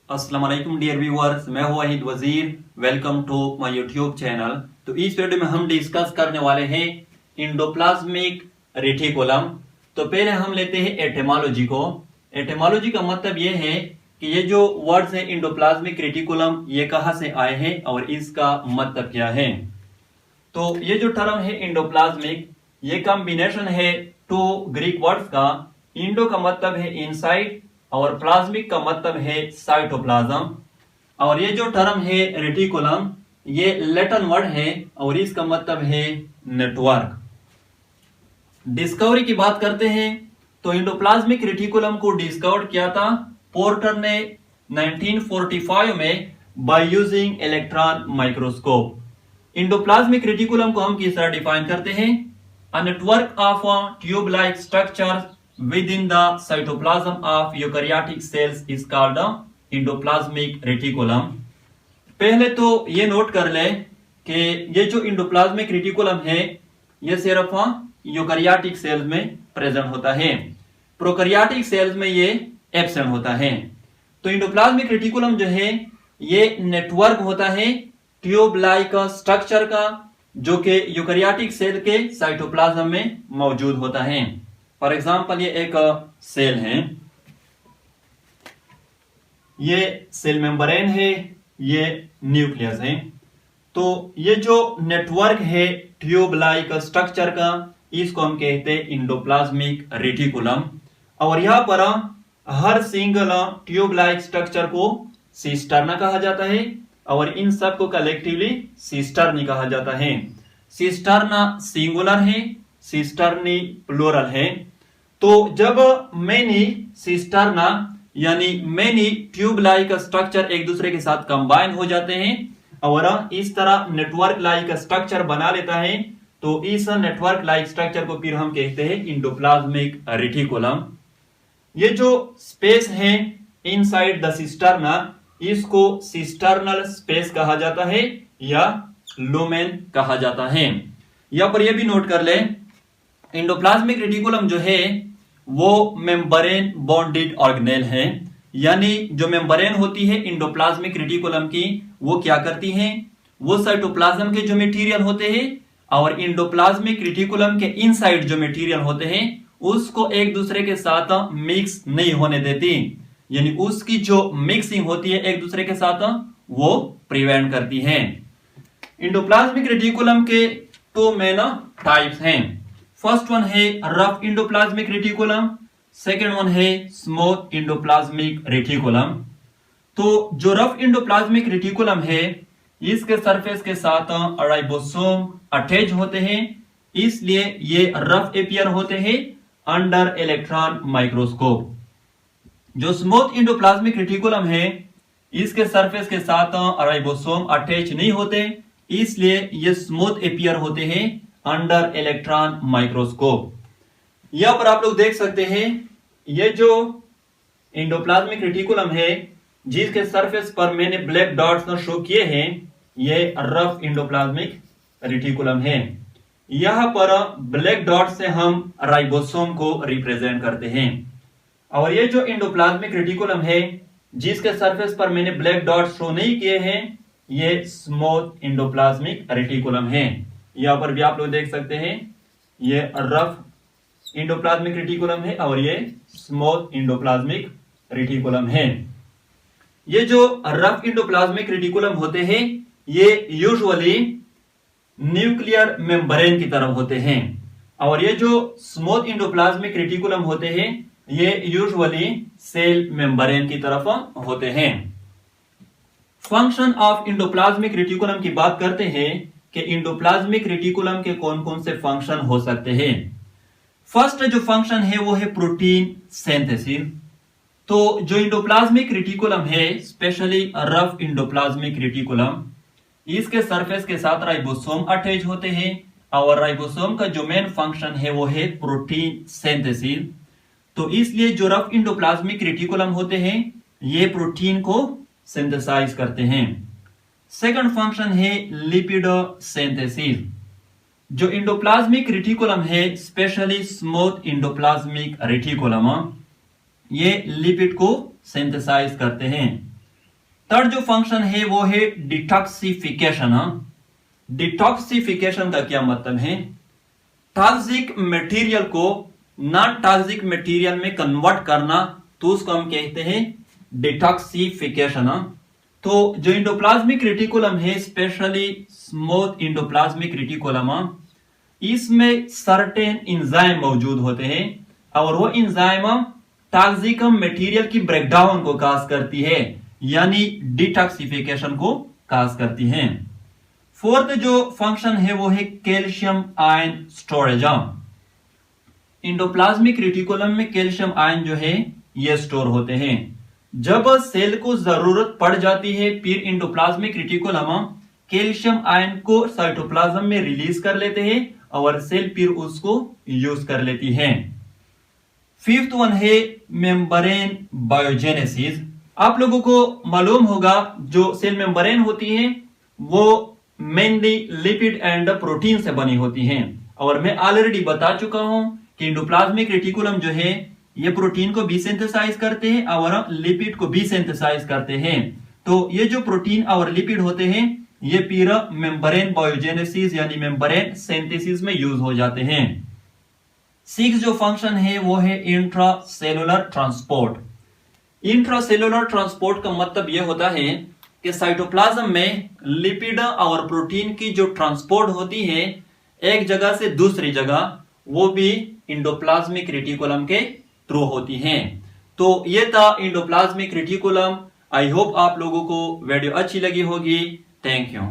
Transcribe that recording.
अस्सलाम वालेकुम dear viewers, मैं हूं Wahid Wazir. Welcome to my YouTube channel. तो इस वीडियो में हम डिस्कस करने वाले हैं इंडोप्लाज्मिक रेटिकुलम। तो पहले हम लेते हैं एटिमोलॉजी को। एटिमोलॉजी का मतलब ये है कि ये जो वर्ड्स है इंडोप्लाज्मिक रेटिकुलम, ये कहाँ से आए हैं और इसका मतलब क्या है। तो ये जो टर्म है इंडोप्लाज्मिक, ये कॉम्बिनेशन है टू ग्रीक वर्ड्स का। इंडो का मतलब है इनसाइड और प्लाज्मिक का मतलब है साइटोप्लाज्म। और ये जो टर्म है रेटिकुलम, ये लैटिन वर्ड है और इसका मतलब है नेटवर्क। डिस्कवरी की बात करते हैं तो इंडोप्लाज्मिक रेटिकुलम को डिस्कवर किया था पोर्टर ने 1945 में by using electron microscope. Endoplasmic reticulum को हम किस तरह डिफाइन करते हैं? A network of tube like structure within the cytoplasm of eukaryotic cells is called endoplasmic reticulum। पहले तो ये नोट कर ले कि ये जो इंडोप्लाज्मिक रेटिकुलम है, ये सिर्फ यूकैरियोटिक सेल्स में प्रेजेंट होता है, प्रोकैरियोटिक सेल्स में ये एब्सेंट होता है। तो इंडोप्लाज्मिक रेटिकुलम जो है ये नेटवर्क होता है ट्यूब लाइक स्ट्रक्चर का, जो कि यूकैरियोटिक सेल के साइटोप्लाज्म में मौजूद होता है। फॉर एग्जाम्पल ये एक सेल है, ये सेल मेम्ब्रेन है, ये न्यूक्लियस है। तो ये जो नेटवर्क है ट्यूब लाइक स्ट्रक्चर का, इसको हम कहते हैं इंडोप्लाज्मिक रेटिकुलम। और यहां पर हर सिंगल ट्यूब लाइक स्ट्रक्चर को सिस्टर्ना कहा जाता है और इन सब को कलेक्टिवली सिस्टर्नी कहा जाता है। सिस्टर्ना सिंगुलर है, सिस्टर्नी प्लूरल है। तो जब मेनी सिस्टर्ना यानी मेनी ट्यूब लाइक स्ट्रक्चर एक दूसरे के साथ कंबाइन हो जाते हैं और इस तरह नेटवर्क लाइक स्ट्रक्चर बना लेता है, तो इस नेटवर्क लाइक स्ट्रक्चर को फिर हम कहते हैं इंडोप्लाज्मिक रेटिकुलम। ये जो स्पेस है इनसाइड द सिस्टर्ना, इसको सिस्टर्नल स्पेस कहा जाता है या लुमेन कहा जाता है। यहां पर यह भी नोट कर ले, इंडोप्लाज्मिक रेटिकुलम जो है वो मेम्ब्रेन बॉन्डेड ऑर्गेनेल है। यानी जो मेम्ब्रेन होती है इंडोप्लाज्मिक रेटिकुलम की, वो क्या करती है? वो साइटोप्लाज्म के जो मटेरियल होते हैं और इंडोप्लाज्मिक रेटिकुलम के इनसाइड जो मटेरियल होते हैं, उसको एक दूसरे के साथ मिक्स नहीं होने देती। यानी उसकी जो मिक्सिंग होती है एक दूसरे के साथ, वो प्रिवेंट करती है। इंडोप्लाज्मिक रेटिकुलम के टू मेन टाइप्स हैं। फर्स्ट वन है rough endoplasmic reticulum, second one है स्मूथ इंडोप्लाज्मिक रेटिकुलम। तो जो रफ इंडोप्लाज्मिक रेटिकुलम है, इसके सरफेस के साथ राइबोसोम अटैच होते हैं, इसलिए ये रफ अपीयर होते हैं अंडर इलेक्ट्रॉन माइक्रोस्कोप। जो स्मूथ इंडोप्लाज्मिक रेटिकुलम है, इसके सरफेस के साथ राइबोसोम अटैच नहीं होते, इसलिए ये स्मूथ अपीयर होते हैं अंडर इलेक्ट्रॉन माइक्रोस्कोप। यहां पर आप लोग देख सकते हैं, ये जो इंडोप्लाज्मिक रेटिकुलम है जिसके सरफेस पर मैंने ब्लैक डॉट्स शो किए हैं, ये रफ इंडोप्लाज्मिक रेटिकुलम है। यहां पर ब्लैक डॉट से हम राइबोसोम को रिप्रेजेंट करते हैं। और ये जो इंडोप्लाज्मिक रेटिकुलम है जिसके सरफेस पर मैंने ब्लैक डॉट शो नहीं किए हैं, ये स्मूथ इंडोप्लाज्मिक रेटिकुलम है। यहां पर भी आप लोग देख सकते हैं, ये रफ इंडोप्लाज्मिक रेटिकुलम है और ये स्मूथ इंडोप्लाज्मिक रेटिकुलम है। ये जो रफ इंडोप्लाज्मिक रेटिकुलम होते हैं, ये यूजुअली न्यूक्लियर मेम्ब्रेन की तरफ होते हैं और ये जो स्मूथ इंडोप्लाज्मिक रेटिकुलम होते हैं, ये यूजुअली सेल मेम्ब्रेन की तरफ होते हैं। फंक्शन ऑफ इंडोप्लाज्मिक रेटिकुलम की बात करते हैं कि इंडोप्लाज्मिक रेटिकुलम के कौन कौन से फंक्शन हो सकते हैं। फर्स्ट जो फंक्शन है वो है प्रोटीन सिंथेसिस। तो जो इंडोप्लाज्मिक रेटिकुलम है, स्पेशली रफ इंडोप्लाज्मिक रेटिकुलम, इसके सरफेस के साथ राइबोसोम अटैच होते हैं और राइबोसोम का जो मेन फंक्शन है वो है प्रोटीन सिंथेसिस। तो इसलिए जो रफ इंडोप्लाज्मिक रेटिकुलम होते हैं, ये प्रोटीन को सिंथेसाइज करते हैं। सेकंड फंक्शन है लिपिड सिंथेसिस। जो इंडोप्लाज्मिक रेटिकुलम है, स्पेशली स्मूथ इंडोप्लाज्मिक रेटिकुलम, ये लिपिड को सिंथेसाइज करते हैं। थर्ड जो फंक्शन है वो है डिटॉक्सिफिकेशन। डिटॉक्सिफिकेशन का क्या मतलब है? टॉक्सिक मटेरियल को नॉन टॉक्सिक मटेरियल में कन्वर्ट करना, तो उसको हम कहते हैं डिटॉक्सिफिकेशन। तो जो इंडोप्लाज्मिक रेटिकुलम है, स्पेशली स्मूथ इंडोप्लाज्मिक रेटिकुलम, इसमें सर्टेन इंजाइम मौजूद होते हैं और वो इंजाइम टॉक्सिक मटेरियल की ब्रेकडाउन को काज करती है, यानी डिटॉक्सिफिकेशन को काज करती है। फोर्थ जो फंक्शन है वो है calcium ion storage. Endoplasmic reticulum में कैल्शियम आयन जो है ये स्टोर होते हैं। जब सेल को जरूरत पड़ जाती है, फिर इंडोप्लाज्मिक रेटिकुलम कैल्शियम आयन को साइटोप्लाज्म में रिलीज कर लेते हैं और सेल फिर उसको यूज कर लेती है। फिफ्थ वन है मेम्ब्रेन बायोजेनेसिस। आप लोगों को मालूम होगा जो सेल मेम्ब्रेन होती है वो मेनली लिपिड एंड प्रोटीन से बनी होती हैं, और मैं ऑलरेडी बता चुका हूं कि इंडोप्लाज्मिक रेटिकुलम जो है ये प्रोटीन को भी सिंथेसाइज करते हैं और लिपिड को भी सिंथेसाइज करते हैं। तो ये जो प्रोटीन और लिपिड होते हैं ये फिर मेम्ब्रेन बायोजेनेसिस यानी मेम्ब्रेन सिंथेसिस में यूज हो जाते हैं। सिक्स जो फंक्शन है वो है इंट्रासेलुलर ट्रांसपोर्ट। इंट्रासेलुलर ट्रांसपोर्ट का मतलब यह होता है कि साइटोप्लाज्म में लिपिड और प्रोटीन की जो ट्रांसपोर्ट होती है एक जगह से दूसरी जगह, वो भी इंडोप्लाज्मिक रेटिकुलम के थ्रू होती हैं। तो ये था इंडोप्लाज्मिक रेटिकुलम। आई होप आप लोगों को वीडियो अच्छी लगी होगी। Thank you.